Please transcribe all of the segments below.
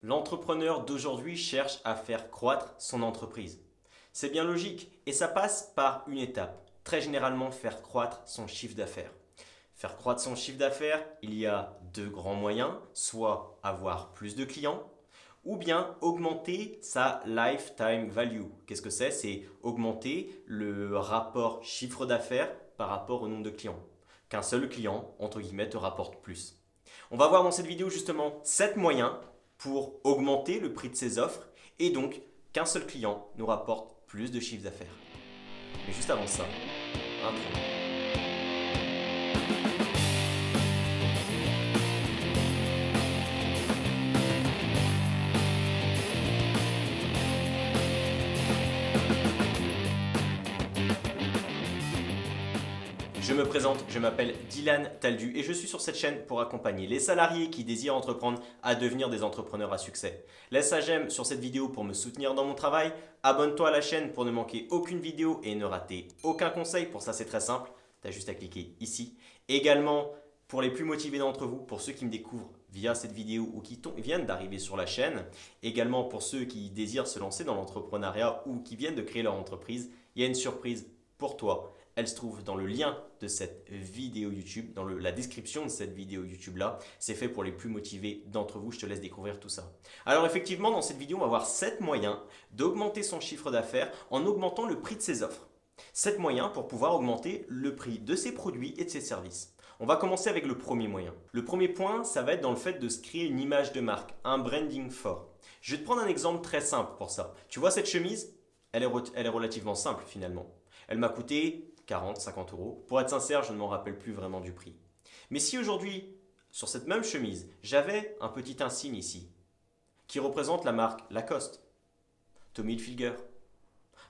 L'entrepreneur d'aujourd'hui cherche à faire croître son entreprise. C'est bien logique et ça passe par une étape, très généralement faire croître son chiffre d'affaires. Faire croître son chiffre d'affaires, il y a deux grands moyens, soit avoir plus de clients ou bien augmenter sa lifetime value. Qu'est-ce que c'est? C'est augmenter le rapport chiffre d'affaires par rapport au nombre de clients. Qu'un seul client, entre guillemets, te rapporte plus. On va voir dans cette vidéo justement 7 moyens pour augmenter le prix de ses offres et donc qu'un seul client nous rapporte plus de chiffre d'affaires. Mais juste avant ça, intro. Je me présente, je m'appelle Dylan Taldu et je suis sur cette chaîne pour accompagner les salariés qui désirent entreprendre à devenir des entrepreneurs à succès. Laisse un j'aime sur cette vidéo pour me soutenir dans mon travail, abonne-toi à la chaîne pour ne manquer aucune vidéo et ne rater aucun conseil, pour ça c'est très simple, tu as juste à cliquer ici. Également, pour les plus motivés d'entre vous, pour ceux qui me découvrent via cette vidéo ou qui viennent d'arriver sur la chaîne, également pour ceux qui désirent se lancer dans l'entrepreneuriat ou qui viennent de créer leur entreprise, il y a une surprise pour toi. Elle se trouve dans le lien de cette vidéo YouTube, dans la description de cette vidéo YouTube là. C'est fait pour les plus motivés d'entre vous, je te laisse découvrir tout ça. Alors effectivement, dans cette vidéo, on va voir 7 moyens d'augmenter son chiffre d'affaires en augmentant le prix de ses offres. 7 moyens pour pouvoir augmenter le prix de ses produits et de ses services. On va commencer avec le premier moyen. Le premier point, ça va être dans le fait de se créer une image de marque, un branding fort. Je vais te prendre un exemple très simple pour ça. Tu vois cette chemise? Elle est relativement simple finalement. Elle m'a coûté 40, 50 euros. Pour être sincère, je ne m'en rappelle plus vraiment du prix. Mais si aujourd'hui, sur cette même chemise, j'avais un petit insigne ici, qui représente la marque Lacoste, Tommy Hilfiger,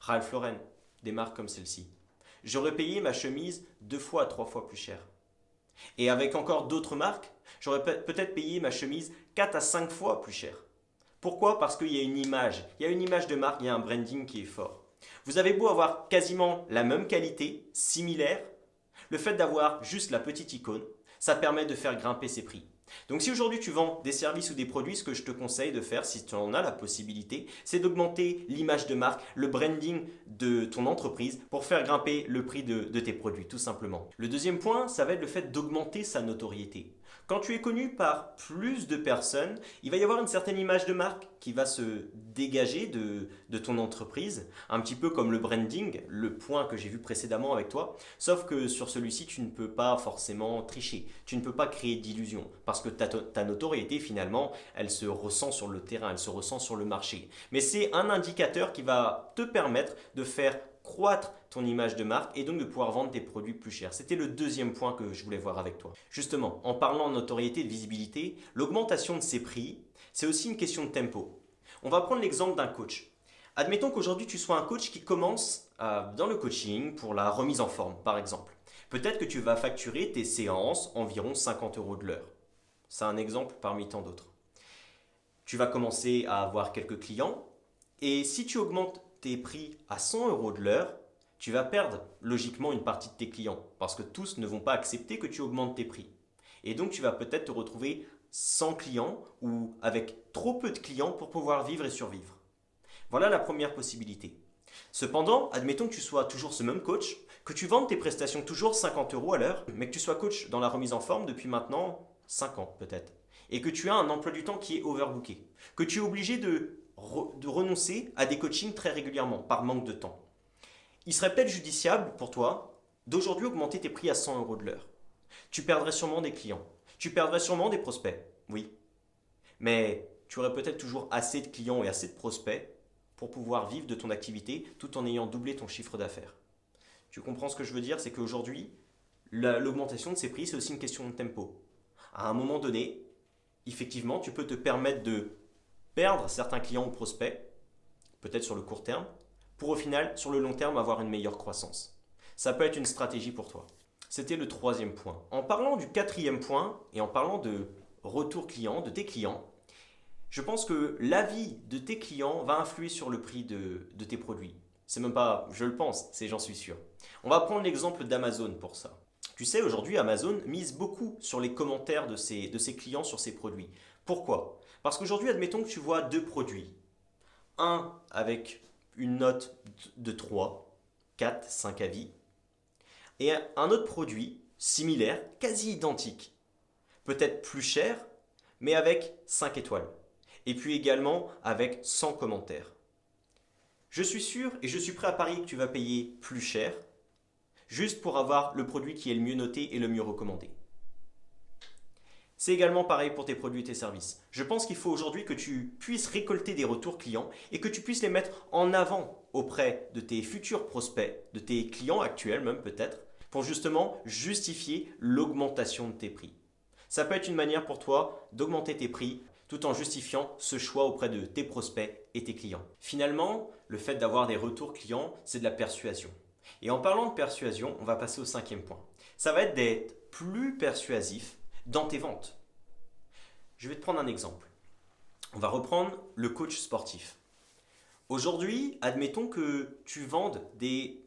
Ralph Lauren, des marques comme celle-ci, j'aurais payé ma chemise 2 fois à 3 fois plus cher. Et avec encore d'autres marques, j'aurais peut-être payé ma chemise 4 à 5 fois plus cher. Pourquoi? Parce qu'il y a une image. Il y a une image de marque, il y a un branding qui est fort. Vous avez beau avoir quasiment la même qualité, similaire, le fait d'avoir juste la petite icône, ça permet de faire grimper ses prix. Donc si aujourd'hui tu vends des services ou des produits, ce que je te conseille de faire, si tu en as la possibilité, c'est d'augmenter l'image de marque, le branding de ton entreprise pour faire grimper le prix de tes produits, tout simplement. Le deuxième point, ça va être le fait d'augmenter sa notoriété. Quand tu es connu par plus de personnes, il va y avoir une certaine image de marque qui va se dégager de ton entreprise, un petit peu comme le branding, le point que j'ai vu précédemment avec toi, sauf que sur celui-ci, tu ne peux pas forcément tricher, tu ne peux pas créer d'illusions, parce que ta notoriété finalement, elle se ressent sur le terrain, elle se ressent sur le marché. Mais c'est un indicateur qui va te permettre de faire croître ton image de marque et donc de pouvoir vendre tes produits plus chers. C'était le deuxième point que je voulais voir avec toi. Justement, en parlant de notoriété et de visibilité, l'augmentation de ses prix, c'est aussi une question de tempo. On va prendre l'exemple d'un coach. Admettons qu'aujourd'hui tu sois un coach qui commence dans le coaching pour la remise en forme, par exemple. Peut-être que tu vas facturer tes séances environ 50 euros de l'heure. C'est un exemple parmi tant d'autres. Tu vas commencer à avoir quelques clients et si tu augmentes tes prix à 100 euros de l'heure, tu vas perdre logiquement une partie de tes clients parce que tous ne vont pas accepter que tu augmentes tes prix. Et donc tu vas peut-être te retrouver sans clients ou avec trop peu de clients pour pouvoir vivre et survivre. Voilà la première possibilité. Cependant, admettons que tu sois toujours ce même coach, que tu vendes tes prestations toujours 50 euros à l'heure, mais que tu sois coach dans la remise en forme depuis maintenant 5 ans peut-être, et que tu as un emploi du temps qui est overbooké, que tu es obligé de renoncer à des coachings très régulièrement par manque de temps. Il serait peut-être judiciable pour toi d'aujourd'hui augmenter tes prix à 100 euros de l'heure. Tu perdrais sûrement des clients, tu perdrais sûrement des prospects, oui, mais tu aurais peut-être toujours assez de clients et assez de prospects pour pouvoir vivre de ton activité tout en ayant doublé ton chiffre d'affaires. Tu comprends ce que je veux dire? C'est qu'aujourd'hui, l'augmentation de ces prix, c'est aussi une question de tempo. À un moment donné, effectivement, tu peux te permettre de perdre certains clients ou prospects, peut-être sur le court terme, pour au final, sur le long terme, avoir une meilleure croissance. Ça peut être une stratégie pour toi. C'était le troisième point. En parlant du quatrième point et en parlant de retour client, de tes clients, je pense que l'avis de tes clients va influer sur le prix de tes produits. C'est même pas, je le pense, c'est j'en suis sûr. On va prendre l'exemple d'Amazon pour ça. Tu sais, aujourd'hui, Amazon mise beaucoup sur les commentaires de ses clients sur ses produits. Pourquoi? Parce qu'aujourd'hui, admettons que tu vois deux produits. Un avec une note de 3, 4, 5 avis. Et un autre produit, similaire, quasi identique. Peut-être plus cher, mais avec 5 étoiles. Et puis également avec 100 commentaires. Je suis sûr et je suis prêt à parier que tu vas payer plus cher, juste pour avoir le produit qui est le mieux noté et le mieux recommandé. C'est également pareil pour tes produits et tes services. Je pense qu'il faut aujourd'hui que tu puisses récolter des retours clients et que tu puisses les mettre en avant auprès de tes futurs prospects, de tes clients actuels même peut-être, pour justement justifier l'augmentation de tes prix. Ça peut être une manière pour toi d'augmenter tes prix tout en justifiant ce choix auprès de tes prospects et tes clients. Finalement, le fait d'avoir des retours clients, c'est de la persuasion. Et en parlant de persuasion, on va passer au 5e point. Ça va être d'être plus persuasif dans tes ventes. Je vais te prendre un exemple. On va reprendre le coach sportif. Aujourd'hui, admettons que tu vendes des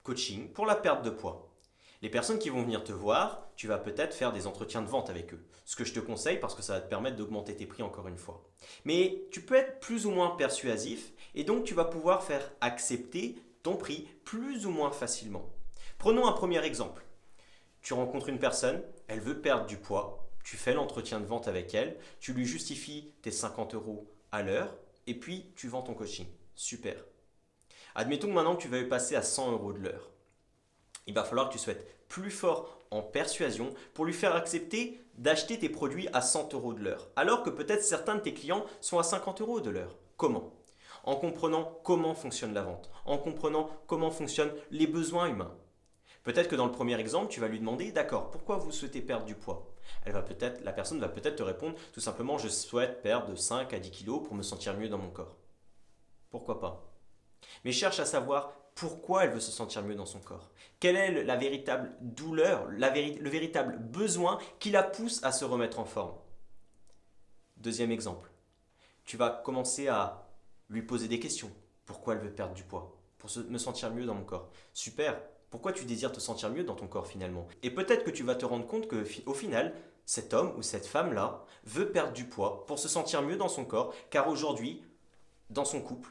coachings pour la perte de poids. Les personnes qui vont venir te voir, tu vas peut-être faire des entretiens de vente avec eux. Ce que je te conseille parce que ça va te permettre d'augmenter tes prix encore une fois. Mais tu peux être plus ou moins persuasif et donc tu vas pouvoir faire accepter ton prix plus ou moins facilement. Prenons un premier exemple. Tu rencontres une personne, elle veut perdre du poids, tu fais l'entretien de vente avec elle, tu lui justifies tes 50 € à l'heure et puis tu vends ton coaching. Super. Admettons que maintenant tu vas passer à 100 € de l'heure. Il va falloir que tu sois plus fort en persuasion pour lui faire accepter d'acheter tes produits à 100 € de l'heure, alors que peut-être certains de tes clients sont à 50 € de l'heure. Comment? En comprenant comment fonctionne la vente, en comprenant comment fonctionnent les besoins humains. Peut-être que dans le premier exemple, tu vas lui demander, d'accord, pourquoi vous souhaitez perdre du poids? La personne va peut-être te répondre, tout simplement, je souhaite perdre de 5 à 10 kilos pour me sentir mieux dans mon corps. Pourquoi pas? Mais cherche à savoir pourquoi elle veut se sentir mieux dans son corps. Quelle est la véritable douleur, le véritable besoin qui la pousse à se remettre en forme. Deuxième exemple, tu vas commencer à lui poser des questions. Pourquoi elle veut perdre du poids? Pour me sentir mieux dans mon corps. Super. Pourquoi tu désires te sentir mieux dans ton corps finalement? Et peut-être que tu vas te rendre compte qu'au final, cet homme ou cette femme-là veut perdre du poids pour se sentir mieux dans son corps, car aujourd'hui, dans son couple,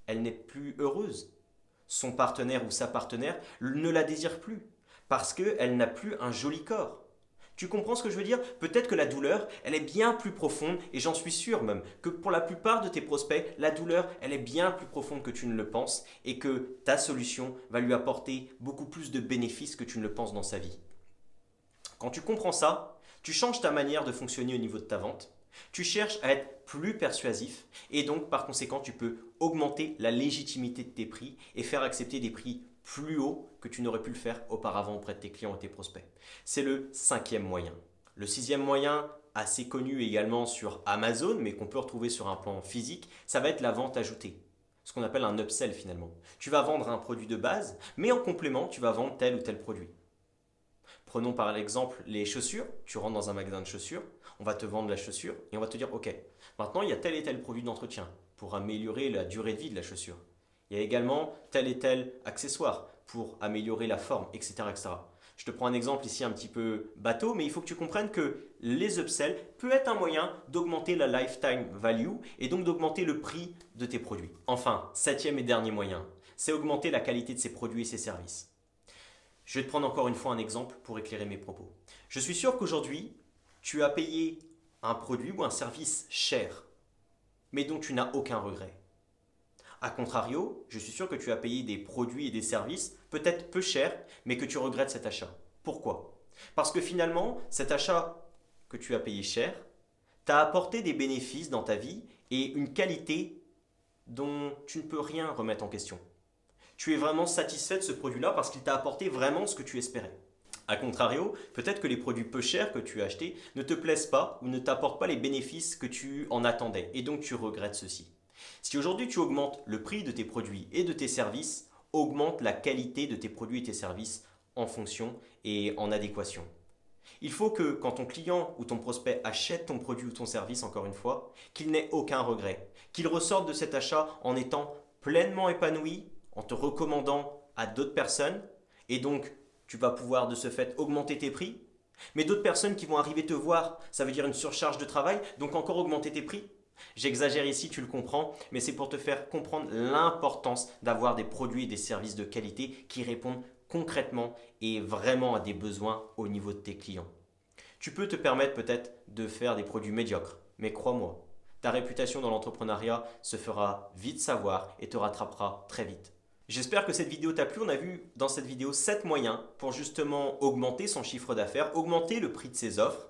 elle n'est plus heureuse. Son partenaire ou sa partenaire ne la désire plus, parce qu'elle n'a plus un joli corps. Tu comprends ce que je veux dire? Peut-être que la douleur, elle est bien plus profonde, et j'en suis sûr même, que pour la plupart de tes prospects, la douleur, elle est bien plus profonde que tu ne le penses, et que ta solution va lui apporter beaucoup plus de bénéfices que tu ne le penses dans sa vie. Quand tu comprends ça, tu changes ta manière de fonctionner au niveau de ta vente, tu cherches à être plus persuasif, et donc par conséquent, tu peux augmenter la légitimité de tes prix et faire accepter des prix plus haut que tu n'aurais pu le faire auparavant auprès de tes clients et tes prospects. C'est le 5e moyen. Le 6e moyen, assez connu également sur Amazon, mais qu'on peut retrouver sur un plan physique, ça va être la vente ajoutée. Ce qu'on appelle un upsell finalement. Tu vas vendre un produit de base, mais en complément, tu vas vendre tel ou tel produit. Prenons par exemple les chaussures. Tu rentres dans un magasin de chaussures, on va te vendre la chaussure et on va te dire ok, maintenant il y a tel et tel produit d'entretien pour améliorer la durée de vie de la chaussure. Il y a également tel et tel accessoire pour améliorer la forme, etc., etc. Je te prends un exemple ici un petit peu bateau, mais il faut que tu comprennes que les upsells peuvent être un moyen d'augmenter la lifetime value et donc d'augmenter le prix de tes produits. Enfin, 7e et dernier moyen, c'est augmenter la qualité de ses produits et ses services. Je vais te prendre encore une fois un exemple pour éclairer mes propos. Je suis sûr qu'aujourd'hui, tu as payé un produit ou un service cher, mais dont tu n'as aucun regret. A contrario, je suis sûr que tu as payé des produits et des services peut-être peu chers, mais que tu regrettes cet achat. Pourquoi? Parce que finalement, cet achat que tu as payé cher t'a apporté des bénéfices dans ta vie et une qualité dont tu ne peux rien remettre en question. Tu es vraiment satisfait de ce produit-là parce qu'il t'a apporté vraiment ce que tu espérais. A contrario, peut-être que les produits peu chers que tu as achetés ne te plaisent pas ou ne t'apportent pas les bénéfices que tu en attendais et donc tu regrettes ceci. Si aujourd'hui tu augmentes le prix de tes produits et de tes services, augmente la qualité de tes produits et tes services en fonction et en adéquation. Il faut que quand ton client ou ton prospect achète ton produit ou ton service, encore une fois, qu'il n'ait aucun regret, qu'il ressorte de cet achat en étant pleinement épanoui, en te recommandant à d'autres personnes, et donc tu vas pouvoir de ce fait augmenter tes prix, Mais d'autres personnes qui vont arriver te voir, ça veut dire une surcharge de travail, donc encore augmenter tes prix. J'exagère ici, tu le comprends, mais c'est pour te faire comprendre l'importance d'avoir des produits et des services de qualité qui répondent concrètement et vraiment à des besoins au niveau de tes clients. Tu peux te permettre peut-être de faire des produits médiocres, mais crois-moi, ta réputation dans l'entrepreneuriat se fera vite savoir et te rattrapera très vite. J'espère que cette vidéo t'a plu. On a vu dans cette vidéo 7 moyens pour justement augmenter son chiffre d'affaires, augmenter le prix de ses offres.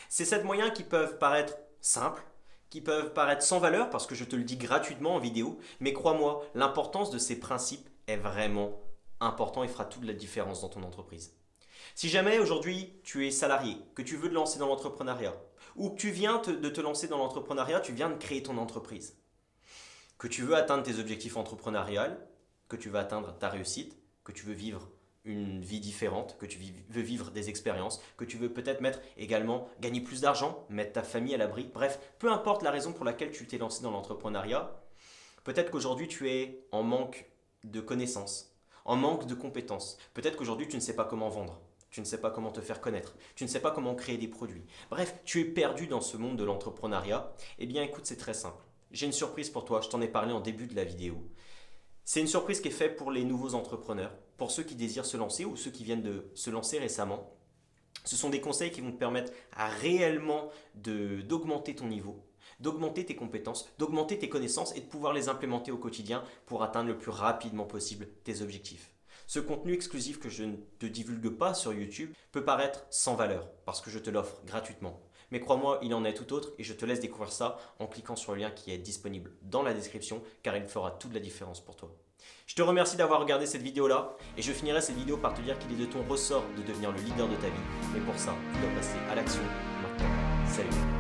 Ces 7 moyens qui peuvent paraître simples, qui peuvent paraître sans valeur parce que je te le dis gratuitement en vidéo, mais crois-moi, l'importance de ces principes est vraiment important et fera toute la différence dans ton entreprise. Si jamais aujourd'hui tu es salarié, que tu veux te lancer dans l'entrepreneuriat, ou que tu viens de te lancer dans l'entrepreneuriat, tu viens de créer ton entreprise, que tu veux atteindre tes objectifs entrepreneuriaux, que tu veux atteindre ta réussite, que tu veux vivre une vie différente, que tu veux vivre des expériences, que tu veux peut-être également gagner plus d'argent, mettre ta famille à l'abri, bref, peu importe la raison pour laquelle tu t'es lancé dans l'entrepreneuriat, peut-être qu'aujourd'hui tu es en manque de connaissances, en manque de compétences, peut-être qu'aujourd'hui tu ne sais pas comment vendre. Tu ne sais pas comment te faire connaître, tu ne sais pas comment créer des produits. Bref, tu es perdu dans ce monde de l'entrepreneuriat. Eh bien écoute, c'est très simple. J'ai une surprise pour toi, je t'en ai parlé en début de la vidéo. C'est une surprise qui est faite pour les nouveaux entrepreneurs, pour ceux qui désirent se lancer ou ceux qui viennent de se lancer récemment. Ce sont des conseils qui vont te permettre à réellement d'augmenter ton niveau, d'augmenter tes compétences, d'augmenter tes connaissances et de pouvoir les implémenter au quotidien pour atteindre le plus rapidement possible tes objectifs. Ce contenu exclusif que je ne te divulgue pas sur YouTube peut paraître sans valeur parce que je te l'offre gratuitement. Mais crois-moi, il en est tout autre et je te laisse découvrir ça en cliquant sur le lien qui est disponible dans la description car il fera toute la différence pour toi. Je te remercie d'avoir regardé cette vidéo-là et je finirai cette vidéo par te dire qu'il est de ton ressort de devenir le leader de ta vie. Mais pour ça, tu dois passer à l'action maintenant. Salut!